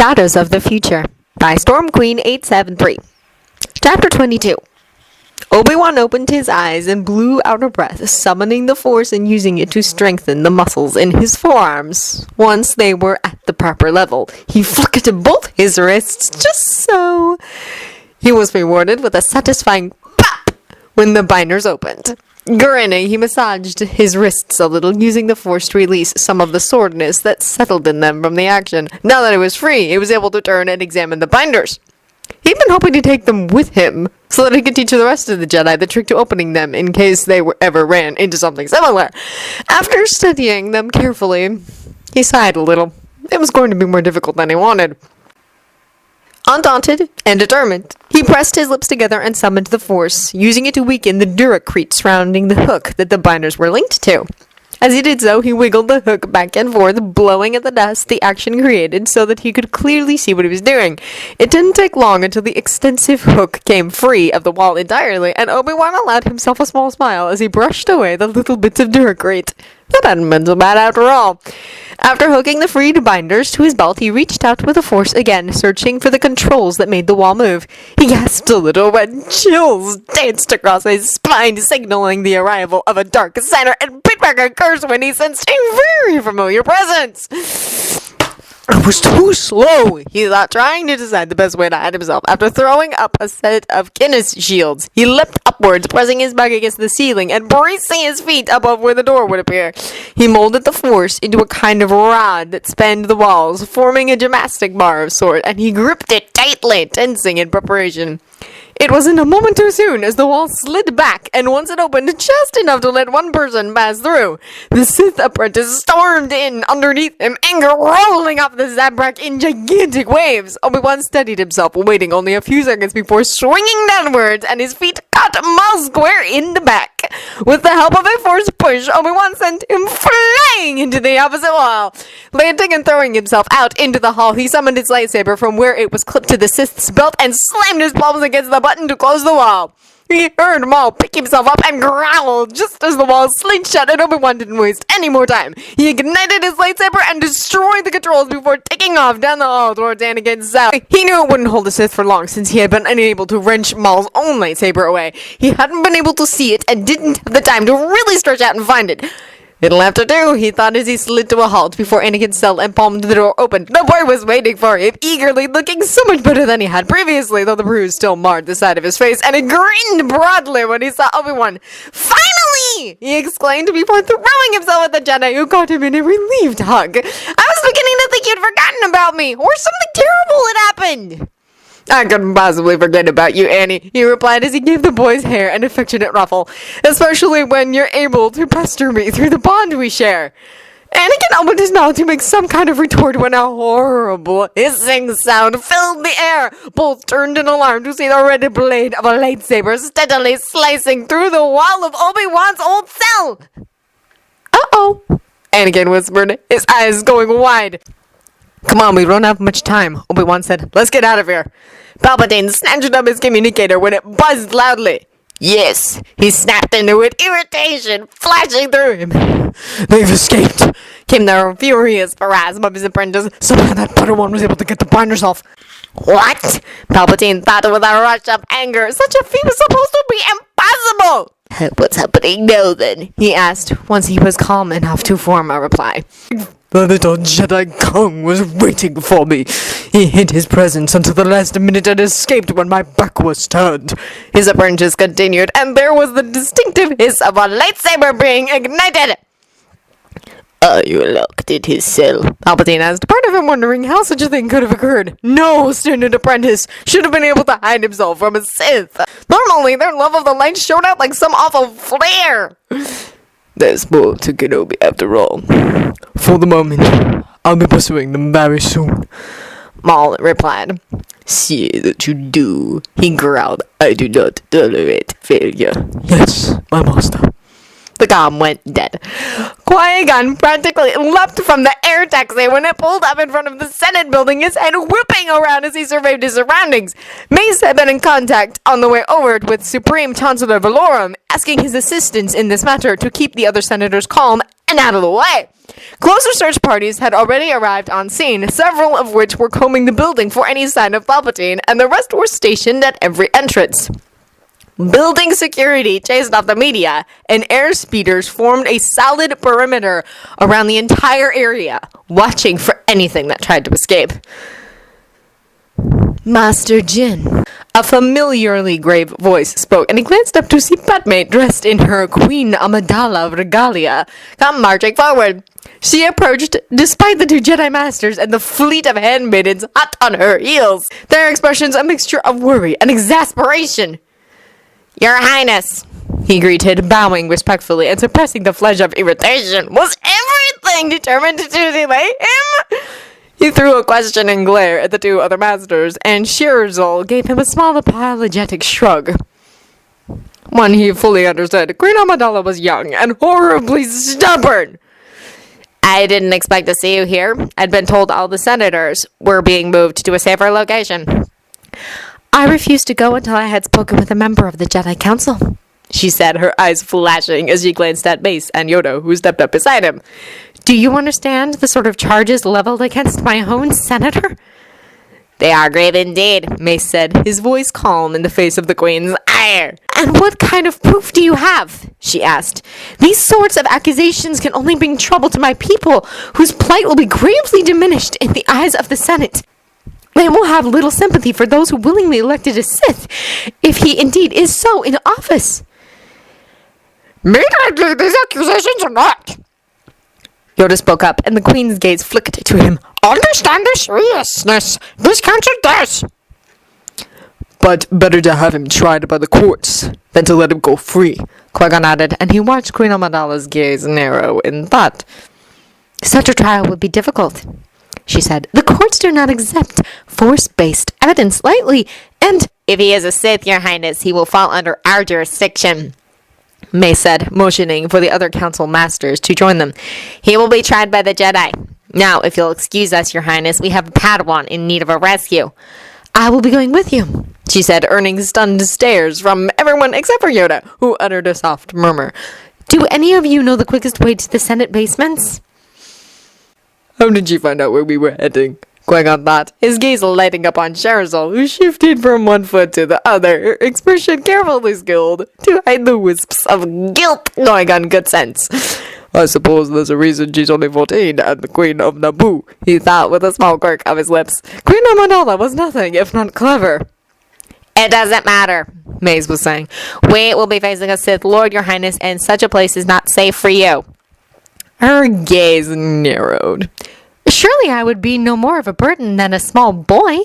Shadows of the Future by Storm Queen 873. Chapter 22. Obi-Wan opened his eyes and blew out a breath, summoning the Force and using it to strengthen the muscles in his forearms. Once they were at the proper level, he flicked both his wrists just so. He was rewarded with a satisfying pop when the binders opened. Grinning, he massaged his wrists a little, using the Force to release some of the soreness that settled in them from the action. Now that it was free, he was able to turn and examine the binders. He'd been hoping to take them with him, so that he could teach the rest of the Jedi the trick to opening them in case they ever ran into something similar. After studying them carefully, he sighed a little. It was going to be more difficult than he wanted. Undaunted and determined, he pressed his lips together and summoned the Force, using it to weaken the duracrete surrounding the hook that the binders were linked to. As he did so, he wiggled the hook back and forth, blowing at the dust the action created so that he could clearly see what he was doing. It didn't take long until the extensive hook came free of the wall entirely, and Obi-Wan allowed himself a small smile as he brushed away the little bits of duracrete. That hadn't been so bad after all. After hooking the freed binders to his belt, he reached out with the Force again, searching for the controls that made the wall move. He gasped a little when chills danced across his spine, signaling the arrival of a dark center, and bit back a curse when he sensed a very familiar presence. I was too slow, he thought, trying to decide the best way to hide himself. After throwing up a set of Guinness shields, he leapt upwards, pressing his back against the ceiling and bracing his feet above where the door would appear. He molded the Force into a kind of rod that spanned the walls, forming a gymnastic bar of sort, and he gripped it tightly, tensing in preparation. It wasn't a moment too soon as the wall slid back, and once it opened just enough to let one person pass through, the Sith apprentice stormed in underneath him, anger rolling off the Zabrak in gigantic waves. Obi-Wan steadied himself, waiting only a few seconds before swinging downwards, and his feet caught Maul square in the back. With the help of a Force push, Obi-Wan sent him flying into the opposite wall. Landing and throwing himself out into the hall, he summoned his lightsaber from where it was clipped to the Sith's belt and slammed his palms against the button to close the wall. He heard Maul pick himself up and growl just as the wall slid shut, and Obi-Wan didn't waste any more time. He ignited his lightsaber and destroyed the controls before taking off down the hall towards Anakin's cell. He knew it wouldn't hold the Sith for long since he had been unable to wrench Maul's own lightsaber away. He hadn't been able to see it and didn't have the time to really stretch out and find it. It'll have to do, he thought as he slid to a halt before Anakin's cell and palmed the door open. The boy was waiting for him, eagerly, looking so much better than he had previously, though the bruise still marred the side of his face, and he grinned broadly when he saw Obi-Wan. Finally! He exclaimed before throwing himself at the Jedi, who caught him in a relieved hug. I was beginning to think you'd forgotten about me, or something terrible had happened. I couldn't possibly forget about you, Annie, he replied as he gave the boy's hair an affectionate ruffle, especially when you're able to pester me through the bond we share. Anakin opened his mouth to make some kind of retort when a horrible hissing sound filled the air. Both turned in alarm to see the red blade of a lightsaber steadily slicing through the wall of Obi-Wan's old cell. Uh-oh, Anakin whispered, his eyes going wide. Come on, we don't have much time, Obi-Wan said. Let's get out of here. Palpatine snatched up his communicator when it buzzed loudly. Yes, he snapped into it, irritation flashing through him. They've escaped, came the furious phrasm of his apprentice. Somehow that Padawan was able to get the binders off. What? Palpatine thought with a rush of anger. Such a feat was supposed to be impossible. What's happening now, then? He asked, once he was calm enough to form a reply. The little Jedi Kong was waiting for me. He hid his presence until the last minute and escaped when my back was turned. His apprentice continued, and there was the distinctive hiss of a lightsaber being ignited. Are you locked in his cell? Palpatine asked, part of him wondering how such a thing could have occurred. No student apprentice should have been able to hide himself from a Sith. Normally, their love of the light showed out like some awful flare. There's more to Kenobi after all. For the moment, I'll be pursuing them very soon. Maul replied. See that you do, he growled. I do not tolerate failure. Yes, my master. the comm went dead. Qui-Gon practically leapt from the air taxi when it pulled up in front of the Senate building, his head whipping around as he surveyed his surroundings. Mace had been in contact on the way over with Supreme Chancellor Valorum, asking his assistance in this matter to keep the other senators calm and out of the way. Closer search parties had already arrived on scene, several of which were combing the building for any sign of Palpatine, and the rest were stationed at every entrance. Building security chased off the media, and air speeders formed a solid perimeter around the entire area, watching for anything that tried to escape. Master Jin. A familiarly grave voice spoke, and he glanced up to see Padme dressed in her Queen Amidala regalia, come marching forward. She approached, despite the two Jedi Masters and the fleet of handmaidens hot on her heels, their expressions a mixture of worry and exasperation. Your Highness, he greeted, bowing respectfully and suppressing the flush of irritation. Was everything determined to delay him? He threw a questioning glare at the two other masters, and Shirzal gave him a small apologetic shrug. One he fully understood. Queen Amidala was young and horribly stubborn. I didn't expect to see you here. I'd been told all the senators were being moved to a safer location. I refused to go until I had spoken with a member of the Jedi Council, she said, her eyes flashing as she glanced at Mace and Yoda, who stepped up beside him. Do you understand the sort of charges leveled against my own senator? They are grave indeed, Mace said, his voice calm in the face of the Queen's ire. And what kind of proof do you have? She asked. These sorts of accusations can only bring trouble to my people, whose plight will be gravely diminished in the eyes of the Senate. They will have little sympathy for those who willingly elected a Sith, if he indeed is so in office. Maybe these accusations are not. Yoda spoke up, and the Queen's gaze flicked to him. Understand the seriousness. This counts as this. But better to have him tried by the courts than to let him go free, Qui-Gon added, and he watched Queen Amidala's gaze narrow in thought. Such a trial would be difficult, she said. The courts do not accept force-based evidence lightly, and if he is a Sith, Your Highness, he will fall under our jurisdiction, May said, motioning for the other council masters to join them. He will be tried by the Jedi. Now, if you'll excuse us, Your Highness, we have a Padawan in need of a rescue. I will be going with you, she said, earning stunned stares from everyone except for Yoda, who uttered a soft murmur. Do any of you know the quickest way to the Senate basements? How did she find out where we were heading? Qui-Gon thought, his gaze lighting up on Shirzal, who shifted from one foot to the other, her expression carefully skilled to hide the wisps of guilt going on good sense. I suppose there's a reason she's only 14 and the Queen of Naboo, he thought with a small quirk of his lips. Queen Amidala was nothing if not clever. It doesn't matter, Maze was saying. We will be facing a Sith Lord, Your Highness, and such a place is not safe for you. Her gaze narrowed. Surely I would be no more of a burden than a small boy,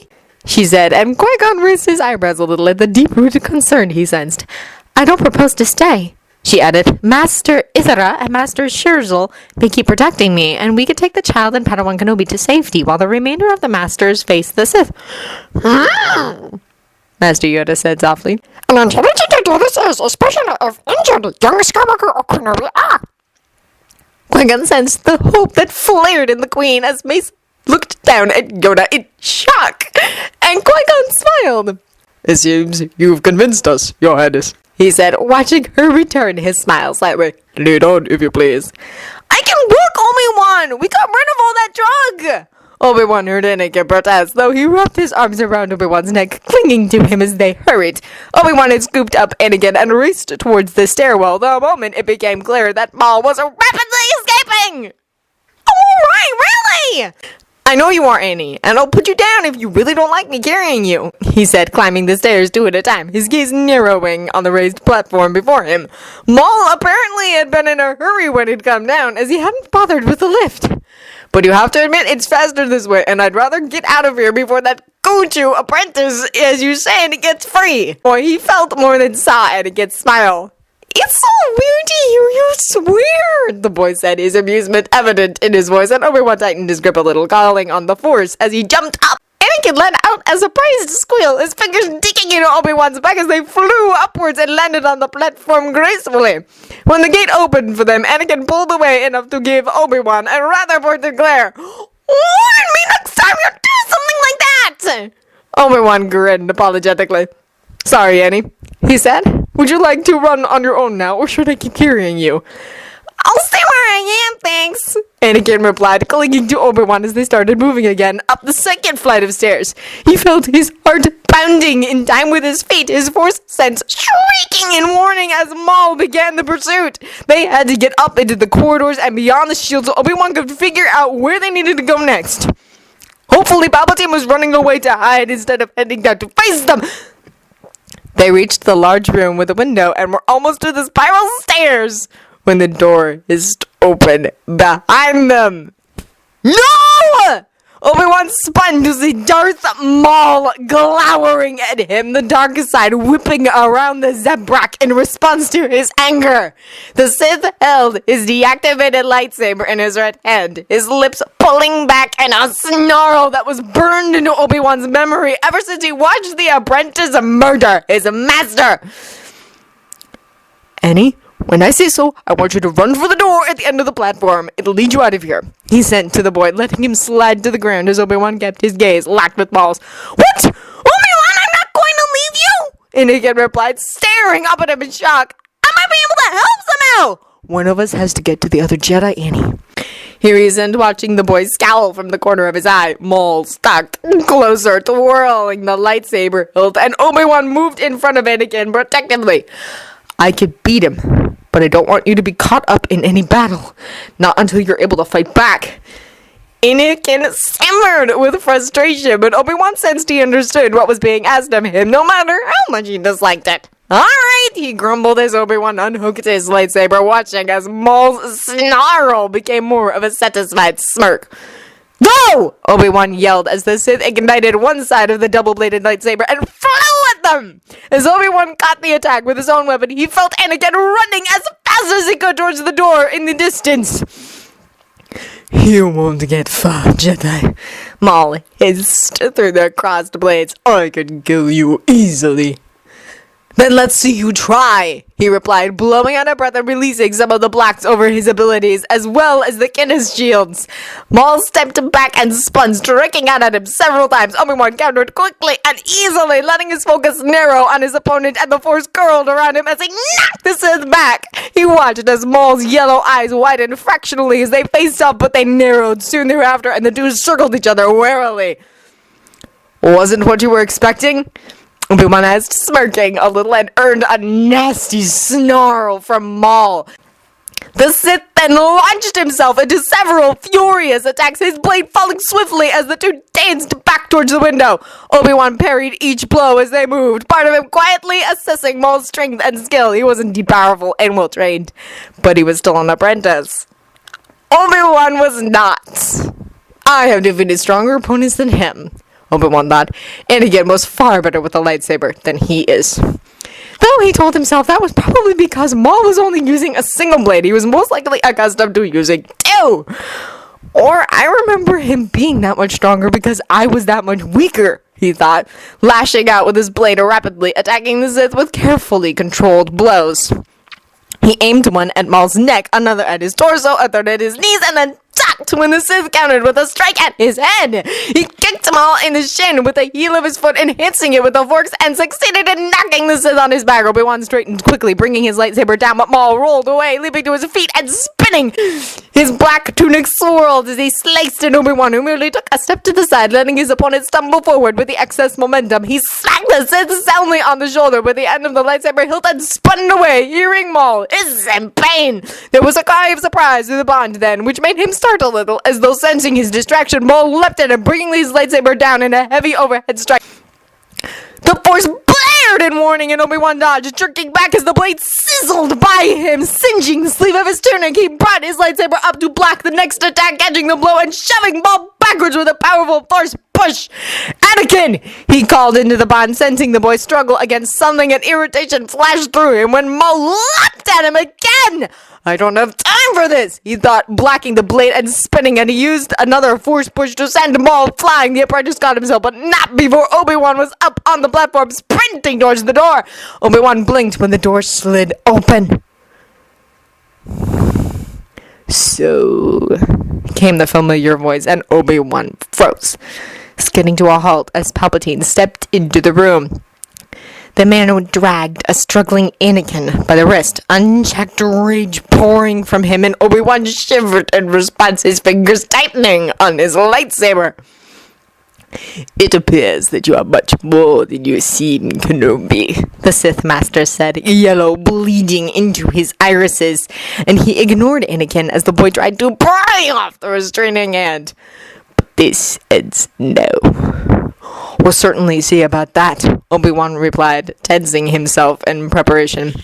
she said, and Qui-Gon raised his eyebrows a little at the deep-rooted concern he sensed. I don't propose to stay, she added. Master Ithara and Master Shirzal may keep protecting me, and we could take the child and Padawan Kenobi to safety while the remainder of the Masters face the Sith. Master Yoda said softly. An intelligent idea this is, especially if injured young Skywalker or Kenobi are. Qui-Gon sensed the hope that flared in the Queen as Mace looked down at Yoda in shock, and Qui-Gon smiled. It seems you've convinced us, Your Highness, he said, watching her return his smile slightly. Lead on, if you please. I can walk, Obi-Wan! We got rid of all that drug! Obi-Wan heard Anakin protest, though he wrapped his arms around Obi-Wan's neck, clinging to him as they hurried. Obi-Wan had scooped up Anakin and raced towards the stairwell the moment it became clear that Maul was rapidly escaping! Alright, really? I know you are, Annie, and I'll put you down if you really don't like me carrying you, he said, climbing the stairs two at a time, his gaze narrowing on the raised platform before him. Maul apparently had been in a hurry when he'd come down, as he hadn't bothered with the lift. But you have to admit it's faster this way, and I'd rather get out of here before that Gochu apprentice, as you say, and it gets free. Or he felt more than saw Anakin smile. It's so weird to hear you swear, the boy said, his amusement evident in his voice, and Obi-Wan tightened his grip a little, calling on the Force as he jumped up Anakin let out a surprised squeal, his fingers digging into Obi-Wan's back as they flew upwards and landed on the platform gracefully. When the gate opened for them, Anakin pulled away enough to give Obi-Wan a rather pointed glare. Warn me next time you do something like that! Obi-Wan grinned apologetically. Sorry, Annie, he said. Would you like to run on your own now, or should I keep carrying you? I'll stay where I am, thanks, Anakin replied, clinging to Obi-Wan as they started moving again up the second flight of stairs. He felt his heart pounding in time with his feet, his force sense shrieking in warning as Maul began the pursuit. They had to get up into the corridors and beyond the shield so Obi-Wan could figure out where they needed to go next. Hopefully Palpatine was running away to hide instead of heading down to face them. They reached the large room with a window and were almost to the spiral stairs when the door hissed open behind them. No! Obi-Wan spun to see Darth Maul glowering at him, the dark side whipping around the Zebrak in response to his anger. The Sith held his deactivated lightsaber in his right hand, his lips pulling back in a snarl that was burned into Obi-Wan's memory ever since he watched the apprentice murder his master. Annie? When I say so, I want you to run for the door at the end of the platform. It'll lead you out of here, he sent to the boy, letting him slide to the ground as Obi-Wan kept his gaze locked with Maul's. What? Obi-Wan, I'm not going to leave you! Anakin replied, staring up at him in shock. I might be able to help somehow! One of us has to get to the other Jedi, Annie. He reasoned, watching the boy scowl from the corner of his eye. Maul stuck closer, twirling the lightsaber hilt, and Obi-Wan moved in front of Anakin protectively. I could beat him, but I don't want you to be caught up in any battle. Not until you're able to fight back. Anakin simmered with frustration, but Obi-Wan sensed he understood what was being asked of him, no matter how much he disliked it. Alright, he grumbled as Obi-Wan unhooked his lightsaber, watching as Maul's snarl became more of a satisfied smirk. Go! Obi-Wan yelled as the Sith ignited one side of the double-bladed lightsaber and flew at them! As Obi-Wan caught the attack with his own weapon, he felt Anakin running as fast as he could towards the door in the distance. You won't get far, Jedi. Maul hissed through their crossed blades. I can kill you easily. Then let's see you try, he replied, blowing out a breath and releasing some of the blocks over his abilities, as well as the Kidness shields. Maul stepped back and spun, striking out at him several times. Obi-Wan countered quickly and easily, letting his focus narrow on his opponent, and the Force curled around him as he knocked the Sith back. He watched as Maul's yellow eyes widened fractionally as they faced up, but they narrowed soon thereafter, and the two circled each other warily. Wasn't what you were expecting? Obi-Wan asked, smirking a little, and earned a nasty snarl from Maul. The Sith then launched himself into several furious attacks, his blade falling swiftly as the two danced back towards the window. Obi-Wan parried each blow as they moved, part of him quietly assessing Maul's strength and skill. He was indeed powerful and well-trained, but he was still an apprentice. Obi-Wan was not. I have defeated stronger opponents than him, Obi-Wan thought. Anakin was far better with a lightsaber than he is. Though he told himself that was probably because Maul was only using a single blade. He was most likely accustomed to using two. Or I remember him being that much stronger because I was that much weaker, he thought, lashing out with his blade rapidly, attacking the Sith with carefully controlled blows. He aimed one at Maul's neck, another at his torso, a third at his knees, and then ducked when the Sith countered with a strike at his head. He kicked Maul in the shin with the heel of his foot, enhancing it with the forks, and succeeded in knocking the Sith on his back. Obi-Wan straightened quickly, bringing his lightsaber down, but Maul rolled away, leaping to his feet and spinning. His black tunic swirled as he sliced at Obi-Wan, who merely took a step to the side, letting his opponent stumble forward with the excess momentum. He smacked the Sith soundly on the shoulder with the end of the lightsaber hilt and spun away, hearing Maul hiss in pain. There was a cry of surprise through the bond then, which made him start a little, as though sensing his distraction. Maul leapt at him, bringing his lightsaber down in a heavy overhead strike. The Force blared in warning, and Obi-Wan dodged, jerking back as the blade sizzled by him, singeing the sleeve of his tunic. He brought his lightsaber up to block the next attack, catching the blow and shoving Maul back backwards with a powerful force push. Anakin! He called into the bond, sensing the boy struggle against something, and irritation flashed through him when Maul leapt at him again. I don't have time for this, he thought, blacking the blade and spinning, and he used another force push to send Maul flying. The apprentice got himself, but not before Obi-Wan was up on the platform, sprinting towards the door. Obi-Wan blinked when the door slid open. So, came the familiar voice, and Obi-Wan froze, skidding to a halt as Palpatine stepped into the room. The man dragged a struggling Anakin by the wrist, unchecked rage pouring from him, and Obi-Wan shivered in response, his fingers tightening on his lightsaber. It appears that you are much more than you seem, Kenobi, the Sith Master said, yellow bleeding into his irises, and he ignored Anakin as the boy tried to pry off the restraining hand. But this ends now. We'll certainly see about that, Obi-Wan replied, tensing himself in preparation.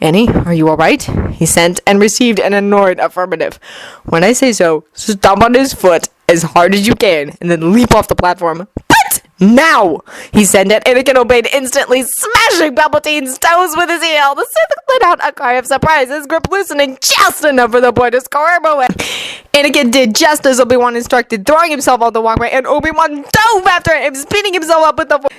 Annie, are you all right? He sent and received an annoyed affirmative. When I say so, stomp on his foot as hard as you can, and then leap off the platform. But now! He sent it. Anakin obeyed instantly, smashing Palpatine's toes with his heel. The Sith let out a cry of surprise, his grip loosening just enough for the boy to squirm away. Anakin did just as Obi-Wan instructed, throwing himself on the walkway, and Obi-Wan dove after him, speeding himself up with the force.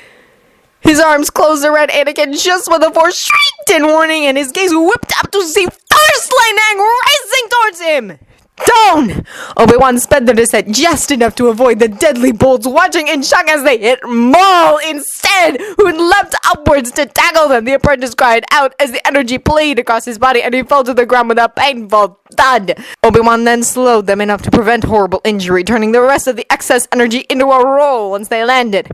His arms closed around Anakin just when the force shrieked in warning, and his gaze whipped up to see Force lightning racing towards him. Down! Obi-Wan sped the descent just enough to avoid the deadly bolts, watching in shock as they hit Maul instead, who leapt upwards to tackle them. The apprentice cried out as the energy played across his body, and he fell to the ground with a painful thud. Obi-Wan then slowed them enough to prevent horrible injury, turning the rest of the excess energy into a roll once they landed.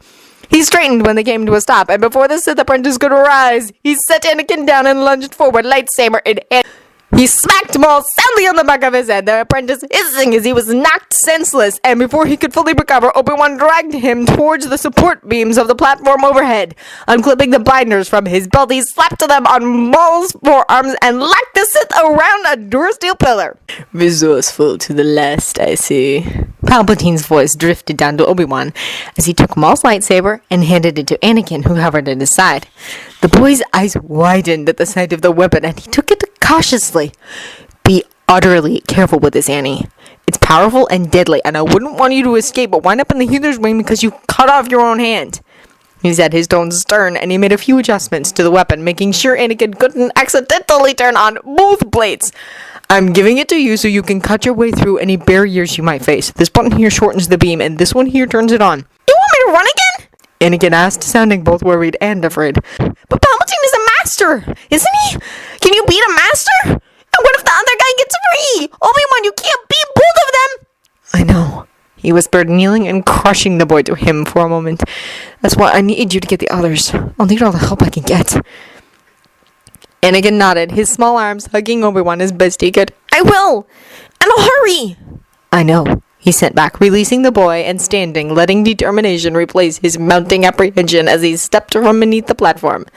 He straightened when they came to a stop, and before the Sith apprentice could rise, he set Anakin down and lunged forward, lightsaber in hand. He smacked Maul soundly on the back of his head, the apprentice hissing as he was knocked senseless, and before he could fully recover, Obi-Wan dragged him towards the support beams of the platform overhead. Unclipping the binders from his belt, he slapped them on Maul's forearms and locked the Sith around a durasteel pillar. Resourceful to the last, I see. Palpatine's voice drifted down to Obi-Wan as he took Maul's lightsaber and handed it to Anakin, who hovered at his side. The boy's eyes widened at the sight of the weapon, and he took it cautiously. Be utterly careful with this, Annie. It's powerful and deadly, and I wouldn't want you to escape but wind up in the healer's wing because you cut off your own hand. He said, his tone stern, and he made a few adjustments to the weapon, making sure Anakin couldn't accidentally turn on both blades. I'm giving it to you so you can cut your way through any barriers you might face. This button here shortens the beam, and this one here turns it on. You want me to run again? Anakin asked, sounding both worried and afraid. But Palpatine is a master, isn't he? Can you beat a master? And what if the other guy gets free? Obi-Wan, you can't beat both of them! I know, he whispered, kneeling and crushing the boy to him for a moment. That's why I need you to get the others. I'll need all the help I can get. Anakin nodded, his small arms hugging Obi-Wan as best he could. I will! And I'll hurry! I know, he sent back, releasing the boy and standing, letting determination replace his mounting apprehension as he stepped from beneath the platform.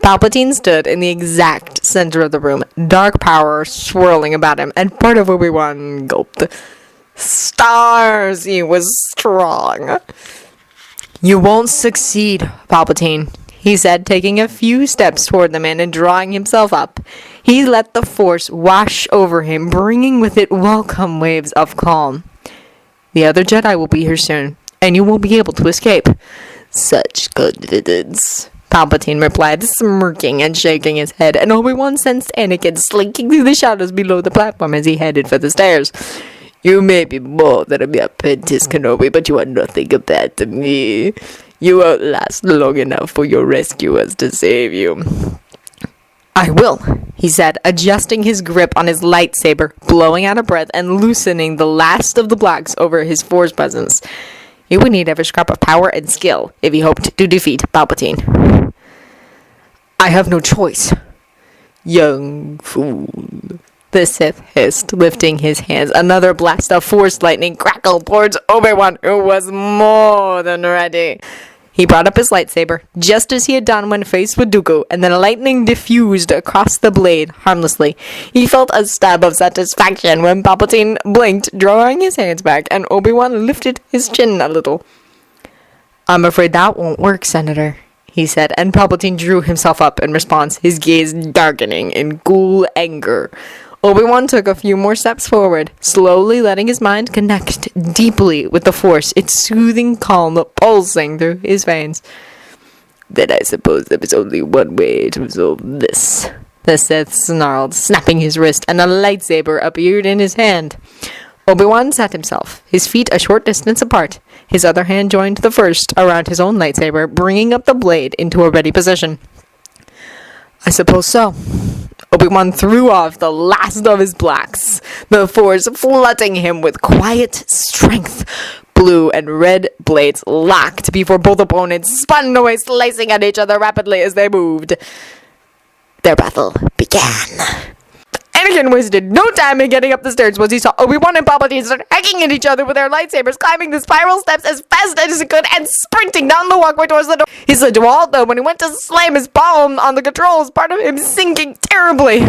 Palpatine stood in the exact center of the room, dark power swirling about him, and part of Obi-Wan gulped. Stars! He was strong. You won't succeed, Palpatine, he said, taking a few steps toward the man and drawing himself up. He let the Force wash over him, bringing with it welcome waves of calm. The other Jedi will be here soon, and you won't be able to escape. Such confidence, Palpatine replied, smirking and shaking his head, and Obi-Wan sensed Anakin slinking through the shadows below the platform as he headed for the stairs. You may be more than a mere apprentice, Kenobi, but you are nothing compared to me. You won't last long enough for your rescuers to save you. I will, he said, adjusting his grip on his lightsaber, blowing out a breath and loosening the last of the blocks over his Force presence. He would need every scrap of power and skill if he hoped to defeat Palpatine. I have no choice. Young fool, the Sith hissed, lifting his hands. Another blast of Force lightning crackled towards Obi-Wan, who was more than ready. He brought up his lightsaber, just as he had done when faced with Dooku, and then lightning diffused across the blade harmlessly. He felt a stab of satisfaction when Palpatine blinked, drawing his hands back, and Obi-Wan lifted his chin a little. "I'm afraid that won't work, Senator," he said, and Palpatine drew himself up in response, his gaze darkening in cool anger. Obi-Wan took a few more steps forward, slowly letting his mind connect deeply with the Force, its soothing calm pulsing through his veins. "Then I suppose there is only one way to resolve this," the Sith snarled, snapping his wrist, and a lightsaber appeared in his hand. Obi-Wan sat himself, his feet a short distance apart. His other hand joined the first around his own lightsaber, bringing up the blade into a ready position. "I suppose so." Obi-Wan threw off the last of his blacks, the Force flooding him with quiet strength. Blue and red blades locked before both opponents spun away, slicing at each other rapidly as they moved. Their battle began. Anakin wasted no time in getting up the stairs once he saw Obi-Wan and Palpatine start hacking at each other with their lightsabers, climbing the spiral steps as fast as he could and sprinting down the walkway towards the door. He slid to a halt, though, when he went to slam his palm on the controls, part of him sinking terribly.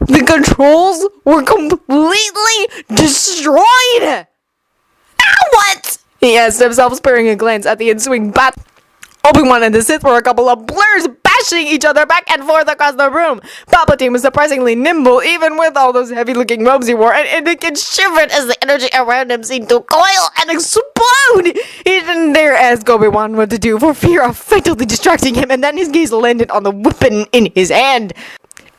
The controls were completely destroyed! Now what? He asked himself, sparing a glance at the ensuing battle. Obi-Wan and the Sith were a couple of blurs, bashing each other back and forth across the room. Palpatine was surprisingly nimble, even with all those heavy-looking robes he wore, and Anakin shivered as the energy around him seemed to coil and explode. He didn't dare ask Obi-Wan what to do for fear of fatally distracting him, and then his gaze landed on the weapon in his hand.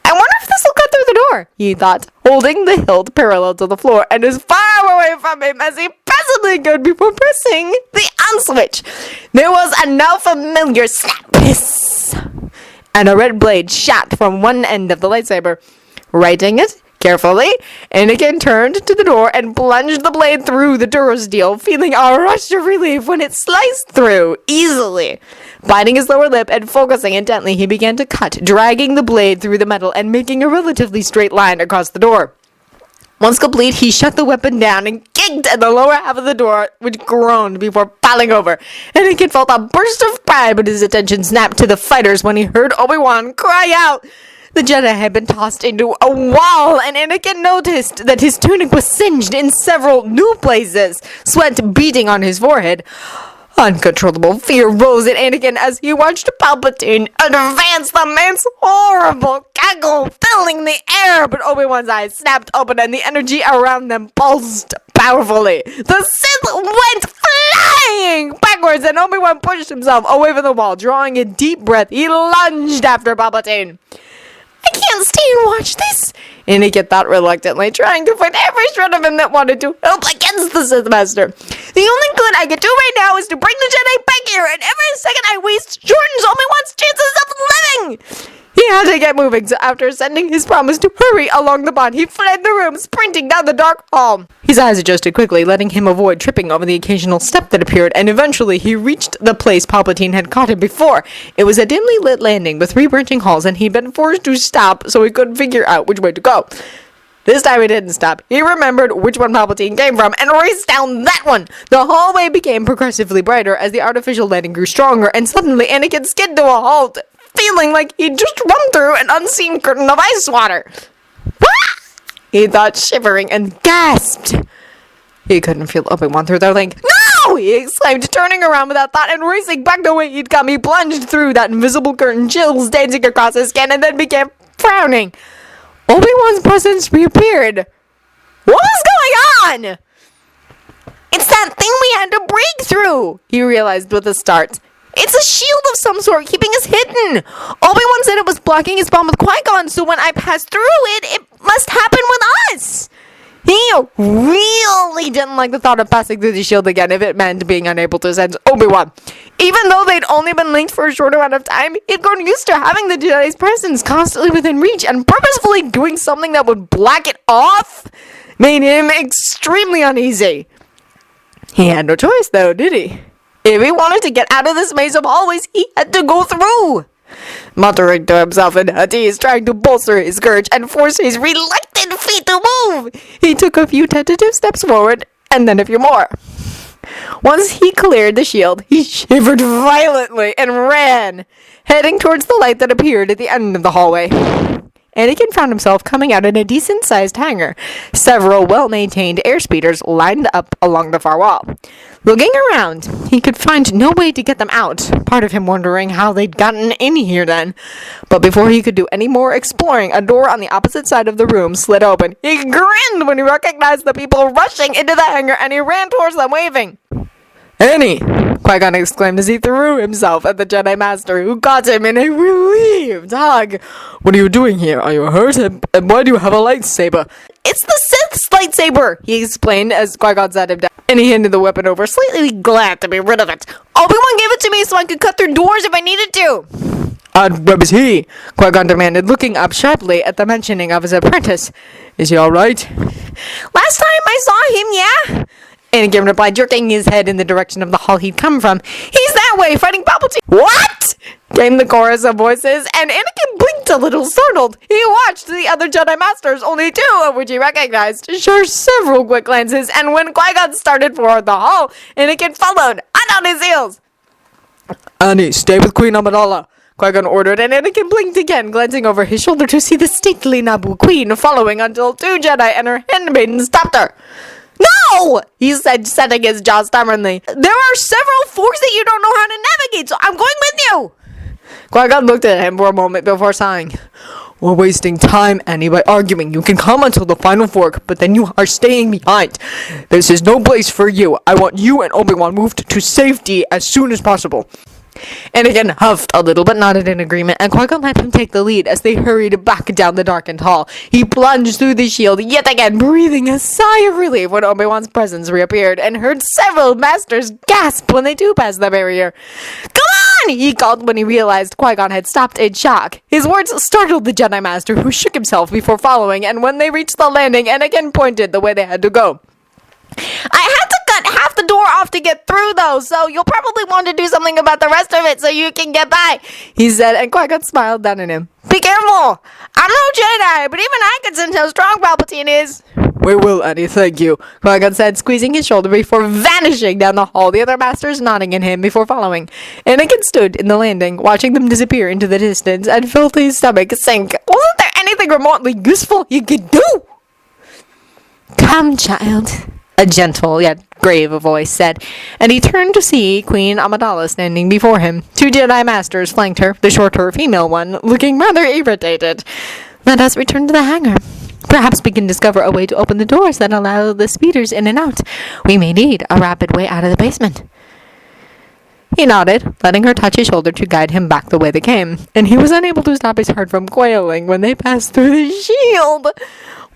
"I wonder if this will cut through the door," he thought, holding the hilt parallel to the floor and as far away from him as he possibly could before pressing the on switch. There was a now familiar snap hiss, and a red blade shot from one end of the lightsaber. Righting it carefully, Anakin turned to the door and plunged the blade through the durasteel, feeling a rush of relief when it sliced through easily. Biting his lower lip and focusing intently, he began to cut, dragging the blade through the metal and making a relatively straight line across the door. Once complete, he shut the weapon down and kicked at the lower half of the door, which groaned before falling over. Anakin felt a burst of pride, but his attention snapped to the fighters when he heard Obi-Wan cry out. The Jedi had been tossed into a wall, and Anakin noticed that his tunic was singed in several new places, sweat beading on his forehead. Uncontrollable fear rose in Anakin as he watched Palpatine advance, the man's horrible cackle filling the air, but Obi-Wan's eyes snapped open and the energy around them pulsed powerfully. The Sith went flying backwards and Obi-Wan pushed himself away from the wall. Drawing a deep breath, he lunged after Palpatine. "I can't stay and watch this," Anakin thought reluctantly, trying to find every shred of him that wanted to help against the Sith Master. "The only good I can do right now is to bring the Jedi back here, and every second I waste shortens Obi-Wan's chances of living!" He had to get moving, so after sending his promise to hurry along the bond, he fled the room, sprinting down the dark hall. His eyes adjusted quickly, letting him avoid tripping over the occasional step that appeared, and eventually he reached the place Palpatine had caught him before. It was a dimly lit landing with 3 branching halls, and he'd been forced to stop so he couldn't figure out which way to go. This time he didn't stop. He remembered which one Palpatine came from and raced down that one. The hallway became progressively brighter as the artificial lighting grew stronger, and suddenly Anakin skid to a halt, feeling like he'd just run through an unseen curtain of ice water. "What?" he thought, shivering, and gasped. He couldn't feel Obi-Wan through their link. "No!" he exclaimed, turning around without thought and racing back the way he'd come. He plunged through that invisible curtain, chills dancing across his skin, and then began frowning. Obi-Wan's presence reappeared. "What was going on?" "It's that thing we had to break through," he realized with a start. "It's a shield of some sort keeping us hidden. Obi-Wan said it was blocking his bond with Qui-Gon, so when I passed through it, it must happen with us." He really didn't like the thought of passing through the shield again if it meant being unable to sense Obi-Wan. Even though they'd only been linked for a short amount of time, he'd grown used to having the Jedi's presence constantly within reach, and purposefully doing something that would black it off made him extremely uneasy. He had no choice, though, did he? If he wanted to get out of this maze of hallways, he had to go through. Muttering to himself in Hadith, trying to bolster his courage and force his reluctant feet to move, he took a few tentative steps forward, and then a few more. Once he cleared the shield, he shivered violently and ran, heading towards the light that appeared at the end of the hallway. Anakin found himself coming out in a decent-sized hangar, several well-maintained airspeeders lined up along the far wall. Looking around, he could find no way to get them out, part of him wondering how they'd gotten in here then. But before he could do any more exploring, a door on the opposite side of the room slid open. He grinned when he recognized the people rushing into the hangar, and he ran towards them waving. "Annie!" Qui-Gon exclaimed as he threw himself at the Jedi Master, who caught him in a relieved hug. "What are you doing here? Are you hurt? And why do you have a lightsaber?" "It's the Sith's lightsaber," he explained as Qui-Gon sat him down, and he handed the weapon over, slightly glad to be rid of it. "Obi-Wan gave it to me so I could cut through doors if I needed to." "And where is he?" Qui-Gon demanded, looking up sharply at the mentioning of his apprentice. "Is he all right?" "Last time I saw him, yeah." Anakin replied, jerking his head in the direction of the hall he'd come from. "He's that way, fighting Palpatine." "What?" came the chorus of voices, and Anakin blinked a little, startled. He watched the other Jedi Masters, only two of which he recognized, share several quick glances, and when Qui-Gon started for the hall, Anakin followed, hot on his heels. "Annie, stay with Queen Amidala," Qui-Gon ordered, and Anakin blinked again, glancing over his shoulder to see the stately Naboo Queen following until two Jedi and her handmaiden stopped her. "No!" he said, setting his jaw stubbornly. "There are several forks that you don't know how to navigate, so I'm going with you." Qui-Gon looked at him for a moment before sighing. "We're wasting time, Annie, by arguing. You can come until the final fork, but then you are staying behind. This is no place for you. I want you and Obi-Wan moved to safety as soon as possible." Anakin huffed a little but nodded in agreement, and Qui-Gon let him take the lead as they hurried back down the darkened hall. He plunged through the shield yet again, breathing a sigh of relief when Obi-Wan's presence reappeared, and heard several masters gasp when they too passed the barrier. "Come on!" he called when he realized Qui-Gon had stopped in shock. His words startled the Jedi Master, who shook himself before following, and when they reached the landing, Anakin pointed the way they had to go. "I had to cut half the door off to get through, though, so you'll probably want to do something about the rest of it so you can get by," he said, and Qui-Gon smiled down at him. "Be careful! I'm no Jedi, but even I can sense how strong Palpatine is." "We will, Annie, thank you," Qui-Gon said, squeezing his shoulder before vanishing down the hall, the other masters nodding at him before following. Anakin stood in the landing, watching them disappear into the distance, and felt his stomach sink. Wasn't there anything remotely useful he could do? "Come, child," a gentle yet grave voice said, and he turned to see Queen Amidala standing before him. Two Jedi Masters flanked her, the shorter female one looking rather irritated. "Let us return to the hangar. Perhaps we can discover a way to open the doors that allow the speeders in and out. We may need a rapid way out of the basement." He nodded, letting her touch his shoulder to guide him back the way they came, and he was unable to stop his heart from quailing when they passed through the shield.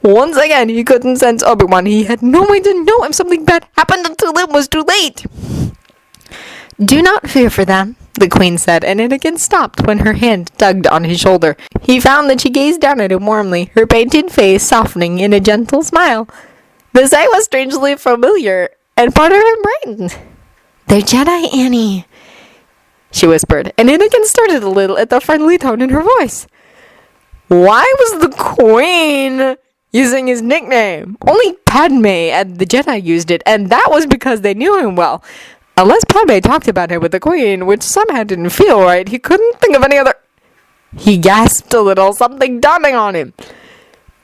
Once again, he couldn't sense Obi-Wan. He had no way to know if something bad happened until it was too late. "Do not fear for them," the Queen said, and Anakin stopped when her hand tugged on his shoulder. He found that she gazed down at him warmly, her painted face softening in a gentle smile. The sight was strangely familiar, and part of him brightened. "They're Jedi, Annie," she whispered, and Anakin started a little at the friendly tone in her voice. Why was the Queen using his nickname? Only Padme and the Jedi used it, and that was because they knew him well. Unless Padme talked about him with the Queen, which somehow didn't feel right, he couldn't think of any other... He gasped a little, something dawning on him.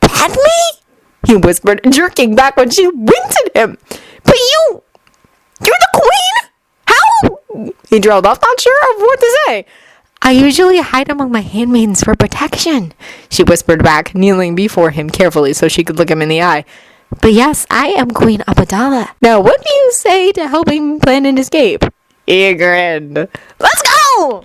"Padme?" he whispered, jerking back when she winked at him. "But you're the Queen? How?" He trailed off, not sure of what to say. "I usually hide among my handmaidens for protection," she whispered back, kneeling before him carefully so she could look him in the eye. "But yes, I am Queen Amidala. Now what do you say to helping plan an escape?" He grinned. "Let's go!"